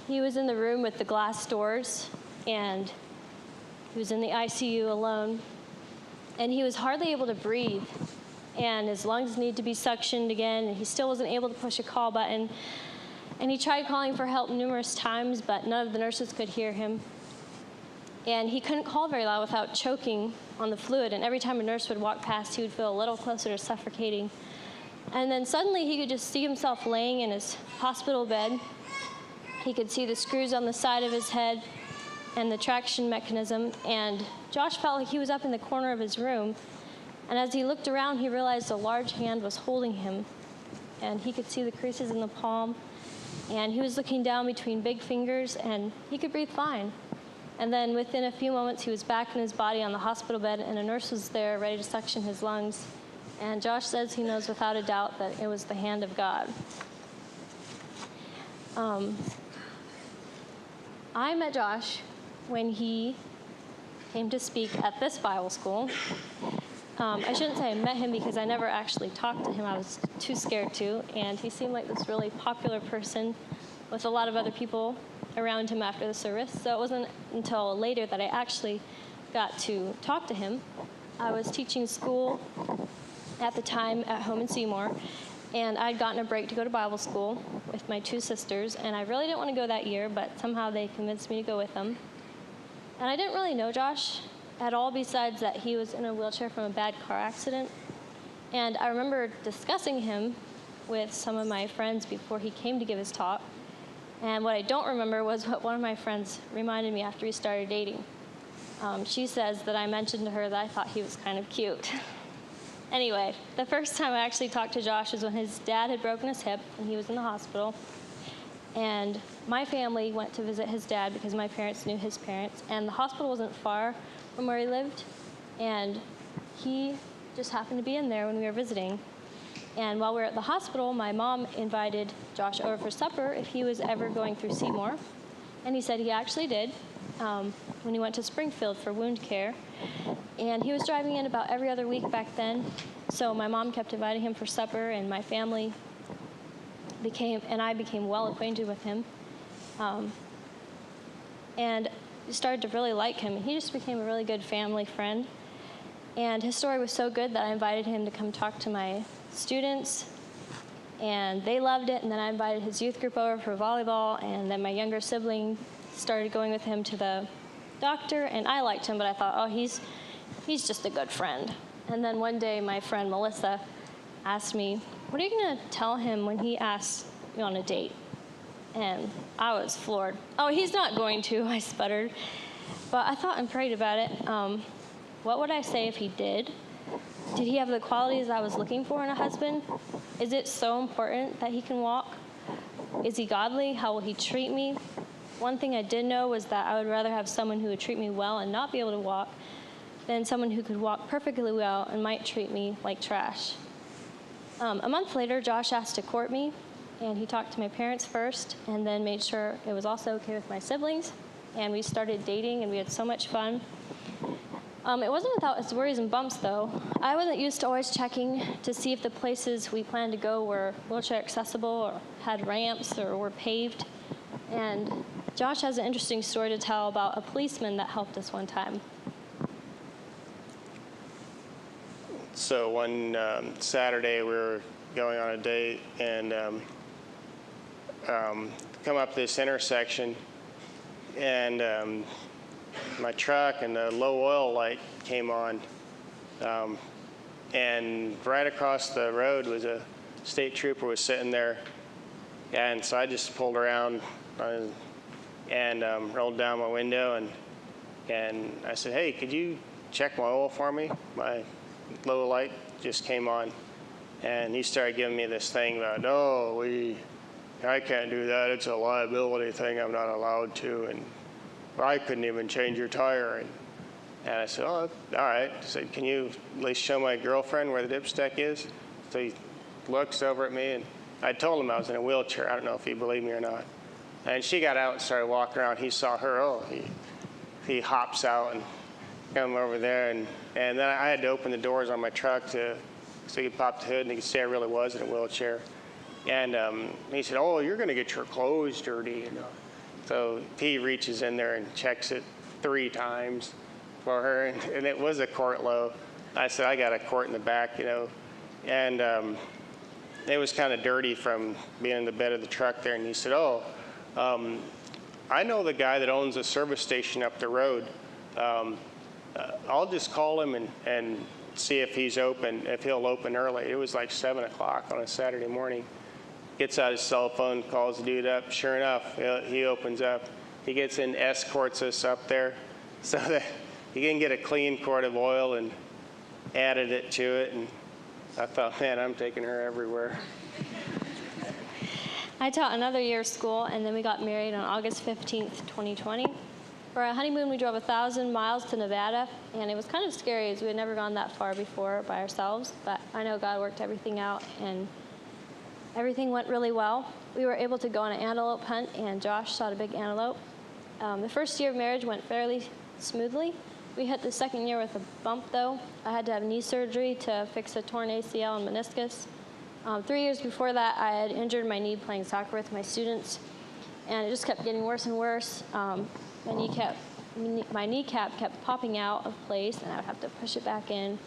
He was in the room with the glass doors, and he was in the ICU alone, and he was hardly able to breathe, and his lungs needed to be suctioned again, and he still wasn't able to push a call button. And he tried calling for help numerous times, but none of the nurses could hear him. And he couldn't call very loud without choking on the fluid, and every time a nurse would walk past, he would feel a little closer to suffocating. And then suddenly he could just see himself laying in his hospital bed. He could see the screws on the side of his head and the traction mechanism, and Josh felt like he was up in the corner of his room. And as he looked around, he realized a large hand was holding him, and he could see the creases in the palm, and he was looking down between big fingers, and he could breathe fine. And then within a few moments, he was back in his body on the hospital bed, and a nurse was there ready to suction his lungs. And Josh says he knows without a doubt that it was the hand of God. I met Josh when he came to speak at this Bible school. I shouldn't say I met him because I never actually talked to him. I was too scared to. And he seemed like this really popular person with a lot of other people around him after the service. So it wasn't until later that I actually got to talk to him. I was teaching school at the time at home in Seymour, and I'd gotten a break to go to Bible school with my two sisters, and I really didn't want to go that year, but somehow they convinced me to go with them. And I didn't really know Josh at all, besides that he was in a wheelchair from a bad car accident. And I remember discussing him with some of my friends before he came to give his talk. And what I don't remember was what one of my friends reminded me after we started dating. She says that I mentioned to her that I thought he was kind of cute. Anyway, the first time I actually talked to Josh was when his dad had broken his hip and he was in the hospital. And my family went to visit his dad because my parents knew his parents. And the hospital wasn't far from where he lived. And he just happened to be in there when we were visiting. And while we were at the hospital, my mom invited Josh over for supper if he was ever going through Seymour. And he said he actually did when he went to Springfield for wound care. And he was driving in about every other week back then. So my mom kept inviting him for supper, and my family I became well acquainted with him. And started to really like him. He just became a really good family friend. And his story was so good that I invited him to come talk to my students, and they loved it. And then I invited his youth group over for volleyball, and then my younger sibling started going with him to the doctor, and I liked him, but I thought, oh, he's just a good friend. And then one day my friend Melissa asked me, what are you going to tell him when he asks you on a date? And I was floored. Oh, he's not going to, I sputtered. But I thought and prayed about it. What would I say if he did? Did he have the qualities I was looking for in a husband? Is it so important that he can walk? Is he godly? How will he treat me? One thing I did know was that I would rather have someone who would treat me well and not be able to walk than someone who could walk perfectly well and might treat me like trash. A month later, Josh asked to court me, and he talked to my parents first and then made sure it was also okay with my siblings. And we started dating, and we had so much fun. It wasn't without its worries and bumps, though. I wasn't used to always checking to see if the places we planned to go were wheelchair accessible or had ramps or were paved. And Josh has an interesting story to tell about a policeman that helped us one time. So one Saturday, we were going on a date and come up this intersection, my truck, and the low oil light came on. And right across the road was a state trooper was sitting there. And so I just pulled around and rolled down my window, and I said, hey, could you check my oil for me? My low light just came on. And he started giving me this thing about, no, I can't do that. It's a liability thing. I'm not allowed to. And I couldn't even change your tire. And I said, oh, all right. I said, can you at least show my girlfriend where the dipstick is? So he looks over at me, and I told him I was in a wheelchair. I don't know if he believed me or not. And she got out and started walking around. He saw her. He hops out and come over there. And then I had to open the doors on my truck so he could pop the hood, and he could see I really was in a wheelchair. And he said, oh, you're going to get your clothes dirty. So he reaches in there and checks it 3 times for her, and it was a quart low. I said, I got a quart in the back, And it was kind of dirty from being in the bed of the truck there. And he said, oh, I know the guy that owns a service station up the road. I'll just call him and see if he's open, if he'll open early. It was like 7 o'clock on a Saturday morning. Gets out his cell phone, calls the dude up. Sure enough, he opens up. He gets in, escorts us up there so that he can get a clean quart of oil and added it to it. And I thought, man, I'm taking her everywhere. I taught another year of school, and then we got married on August 15th, 2020. For our honeymoon, we drove 1,000 miles to Nevada, and it was kind of scary as we had never gone that far before by ourselves, but I know God worked everything out, and everything went really well. We were able to go on an antelope hunt, and Josh shot a big antelope. The first year of marriage went fairly smoothly. We hit the second year with a bump, though. I had to have knee surgery to fix a torn ACL and meniscus. 3 years before that, I had injured my knee playing soccer with my students, and it just kept getting worse and worse. My kneecap kept popping out of place, and I would have to push it back in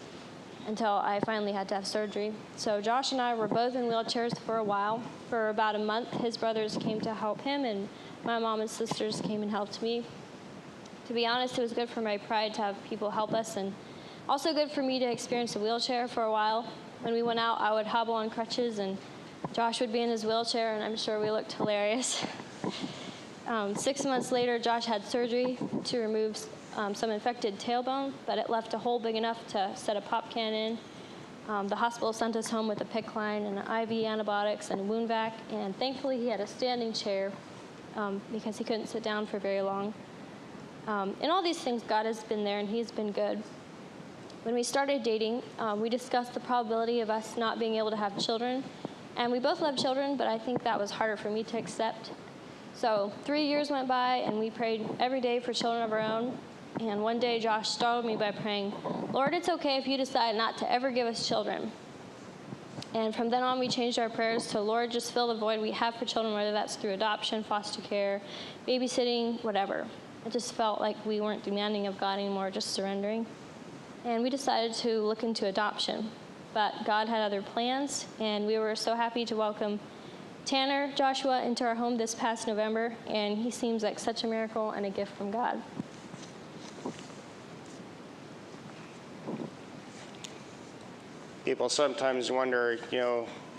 until I finally had to have surgery. So Josh and I were both in wheelchairs for a while. For about a month, his brothers came to help him, and my mom and sisters came and helped me. To be honest, it was good for my pride to have people help us, and also good for me to experience a wheelchair for a while. When we went out, I would hobble on crutches, and Josh would be in his wheelchair, and I'm sure we looked hilarious. 6 months later, Josh had surgery to remove some infected tailbone, but it left a hole big enough to set a pop can in. The hospital sent us home with a PICC line and IV antibiotics and a wound vac, and thankfully he had a standing chair because he couldn't sit down for very long. In all these things, God has been there, and he's been good. When we started dating, we discussed the probability of us not being able to have children, and we both love children, but I think that was harder for me to accept. So 3 years went by, and we prayed every day for children of our own. And one day, Josh startled me by praying, Lord, it's okay if you decide not to ever give us children. And from then on, we changed our prayers to, Lord, just fill the void we have for children, whether that's through adoption, foster care, babysitting, whatever. It just felt like we weren't demanding of God anymore, just surrendering. And we decided to look into adoption. But God had other plans, and we were so happy to welcome Tanner Joshua into our home this past November, and he seems like such a miracle and a gift from God. People sometimes wonder,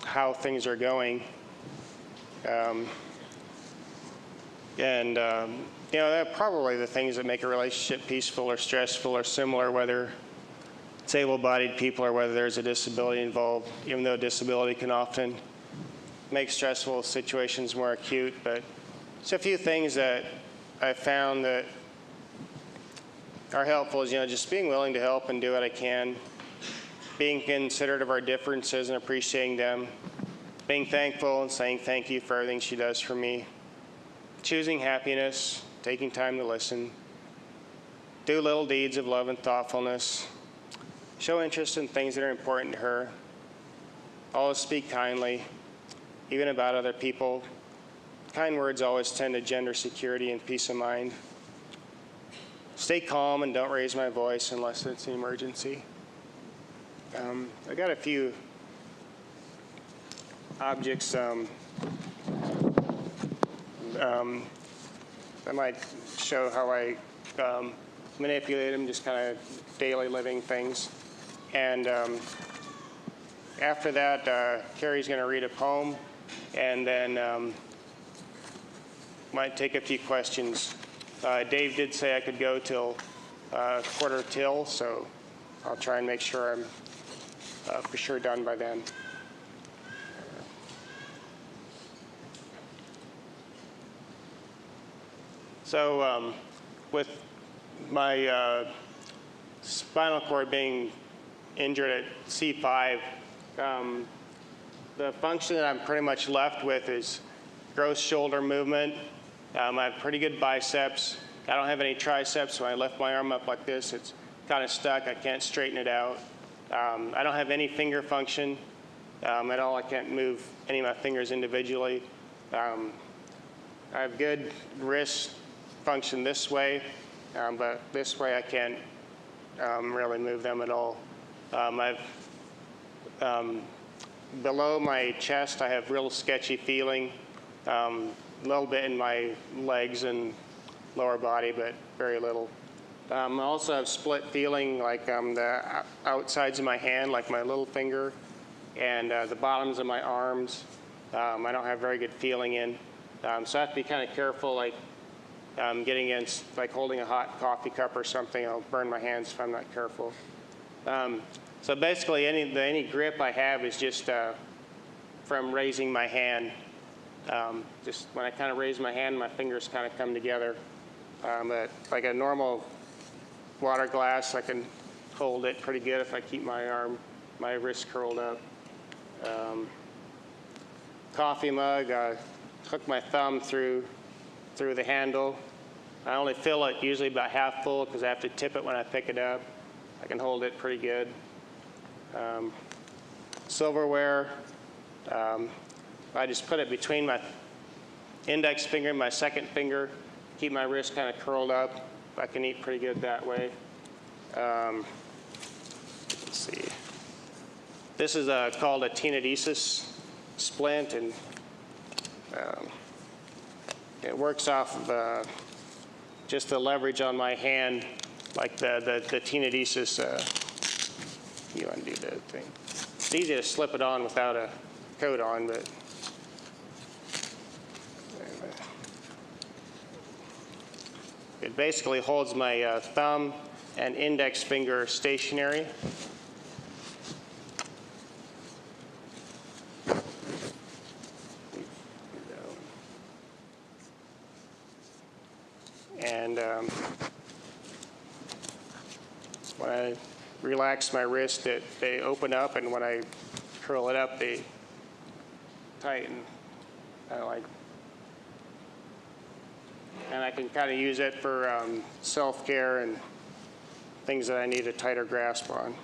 how things are going. They're probably the things that make a relationship peaceful or stressful or similar, whether it's able-bodied people or whether there's a disability involved, even though disability can often make stressful situations more acute. But it's a few things that I found that are helpful is, just being willing to help and do what I can, being considerate of our differences and appreciating them, being thankful and saying thank you for everything she does for me, choosing happiness, taking time to listen, do little deeds of love and thoughtfulness, show interest in things that are important to her, always speak kindly, even about other people. Kind words always tend to gender security and peace of mind. Stay calm and don't raise my voice unless it's an emergency. I got a few objects I might show how I manipulate them, just kind of daily living things. And after that, Carrie's going to read a poem, and then might take a few questions. Dave did say I could go till 1:45, so I'll try and make sure I'm for sure done by then. So with my spinal cord being injured at C5, the function that I'm pretty much left with is gross shoulder movement. I have pretty good biceps. I don't have any triceps. When I lift my arm up like this, it's kind of stuck. I can't straighten it out. I don't have any finger function at all. I can't move any of my fingers individually. I have good wrist function this way, but this way I can't really move them at all. Below my chest, I have real sketchy feeling, a little bit in my legs and lower body, but very little. I also have split feeling, like the outsides of my hand, like my little finger, and the bottoms of my arms. I don't have very good feeling in. So I have to be kind of careful, like getting against, like holding a hot coffee cup or something. I'll burn my hands if I'm not careful. So basically, any grip I have is just from raising my hand. Just when I kind of raise my hand, my fingers kind of come together. But like a normal water glass, I can hold it pretty good if I keep my wrist curled up. Coffee mug, I hook my thumb through the handle. I only fill it usually about half full because I have to tip it when I pick it up. I can hold it pretty good. Silverware, I just put it between my index finger and my second finger, keep my wrist kind of curled up. I can eat pretty good that way. Let's see. This is called a tenodesis splint, and it works off of just the leverage on my hand, like the tenodesis. You undo the thing. It's easy to slip it on without a coat on, but it basically holds my thumb and index finger stationary. And when I relax my wrist, they open up, and when I curl it up, they tighten. And I can kind of use it for self-care and things that I need a tighter grasp on.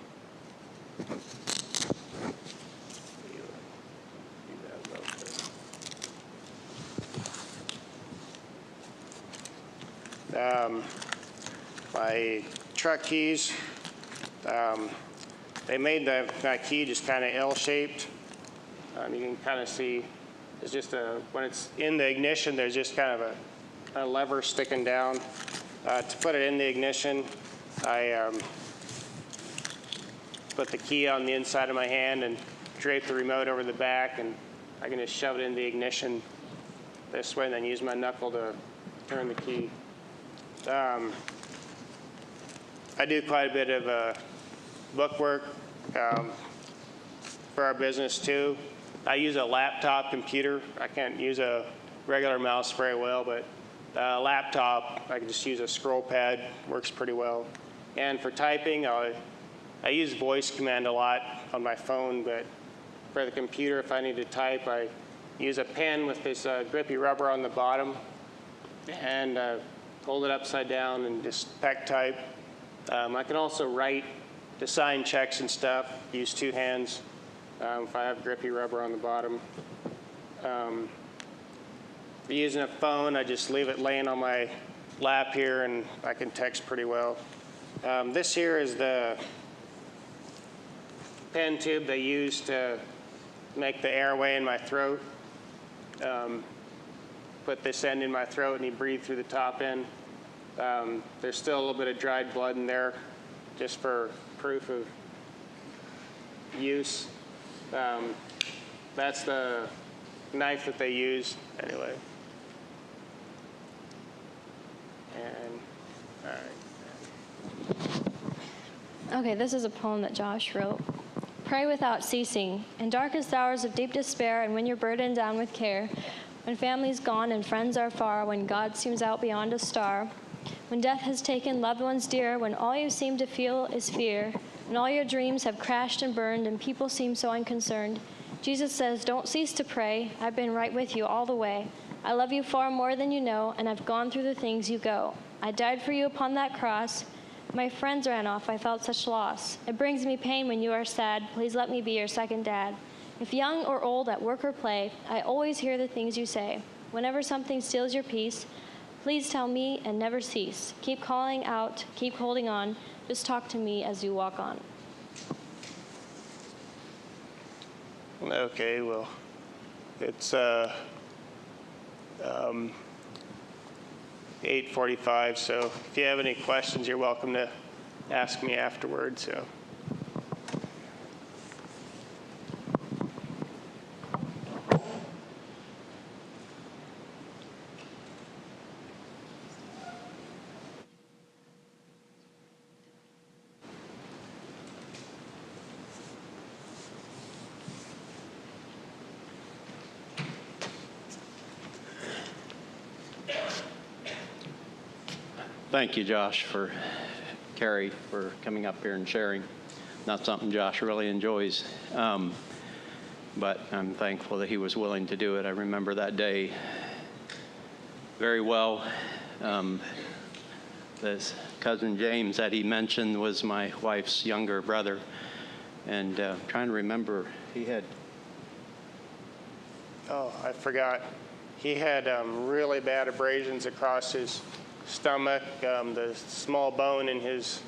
My truck keys, they made that key just kind of L-shaped. You can kind of see, it's just when it's in the ignition, there's just kind of a lever sticking down. To put it in the ignition, I put the key on the inside of my hand and drape the remote over the back, and I can just shove it in the ignition this way and then use my knuckle to turn the key. I do quite a bit of book work for our business too. I use a laptop computer. I can't use a regular mouse very well, but laptop, I can just use a scroll pad, works pretty well. And for typing, I use voice command a lot on my phone, but for the computer, if I need to type, I use a pen with this grippy rubber on the bottom, and hold it upside down and just peck type. I can also write to sign checks and stuff, use two hands if I have grippy rubber on the bottom. If you're using a phone, I just leave it laying on my lap here, and I can text pretty well. This here is the pen tube they use to make the airway in my throat. put this end in my throat, and he breathed through the top end. There's still a little bit of dried blood in there, just for proof of use. That's the knife that they used, anyway. And, all right. Okay, this is a poem that Josh wrote. Pray without ceasing. In darkest hours of deep despair, and when you're burdened down with care, when family's gone and friends are far, when God seems out beyond a star, when death has taken loved ones dear, when all you seem to feel is fear, when all your dreams have crashed and burned and people seem so unconcerned, Jesus says, don't cease to pray. I've been right with you all the way. I love you far more than you know, and I've gone through the things you go. I died for you upon that cross. My friends ran off. I felt such loss. It brings me pain when you are sad. Please let me be your second dad. If young or old, at work or play, I always hear the things you say. Whenever something steals your peace, please tell me and never cease. Keep calling out, keep holding on. Just talk to me as you walk on. Okay, well, it's 8:45, so if you have any questions, you're welcome to ask me afterwards. So. Thank you, Josh, Carrie, for coming up here and sharing. Not something Josh really enjoys, but I'm thankful that he was willing to do it. I remember that day very well. This cousin James that he mentioned was my wife's younger brother, and trying to remember, he had... Oh, I forgot. He had really bad abrasions across his stomach. The small bone in his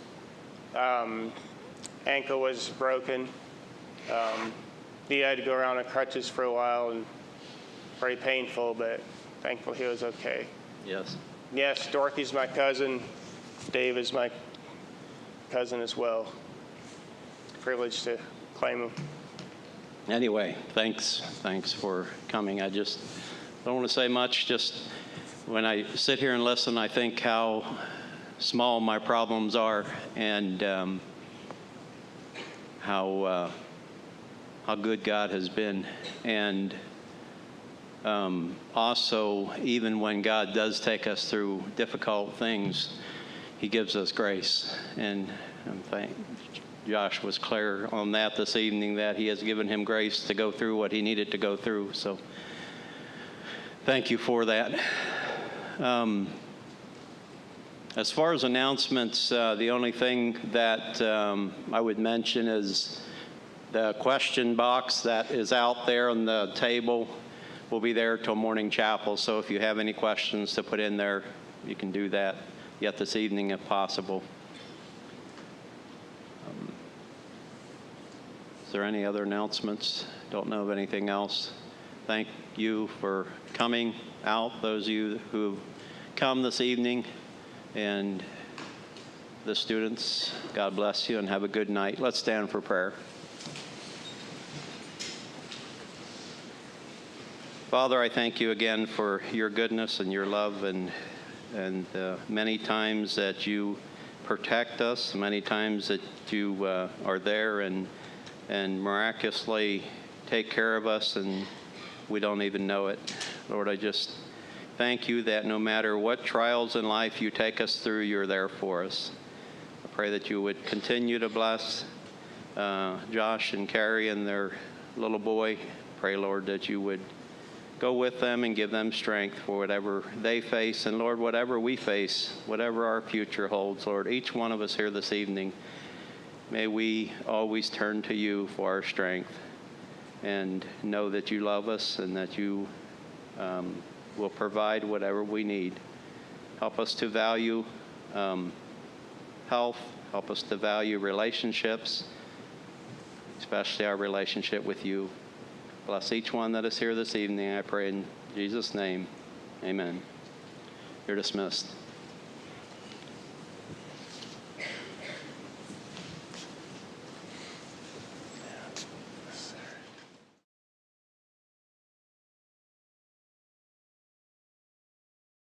ankle was broken. He had to go around on crutches for a while, and pretty painful, but thankful he was okay. Yes. Yes, Dorothy's my cousin. Dave is my cousin as well. Privileged to claim him. Anyway, thanks for coming. I just don't want to say much. Just when I sit here and listen, I think how small my problems are, and how good God has been. And also, even when God does take us through difficult things, he gives us grace. And Josh was clear on that this evening, that he has given him grace to go through what he needed to go through. So thank you for that. As far as announcements, the only thing that I would mention is the question box that is out there on the table will be there till morning chapel. So if you have any questions to put in there, you can do that yet this evening if possible. Is there any other announcements? Don't know of anything else. Thank you for coming out, those of you who come this evening, and the students. God bless you and have a good night. Let's stand for prayer. Father, I thank you again for your goodness and your love, and many times that you protect us, many times that you are there and miraculously take care of us, and we don't even know it. Lord, I just thank you that no matter what trials in life you take us through, you're there for us. I pray that you would continue to bless Josh and Carrie and their little boy. Pray, Lord, that you would go with them and give them strength for whatever they face. And Lord, whatever we face, whatever our future holds, Lord, each one of us here this evening, may we always turn to you for our strength and know that you love us and that you will provide whatever we need. Help us to value health. Help us to value relationships, especially our relationship with you. Bless each one that is here this evening, I pray in Jesus' name. Amen. You're dismissed.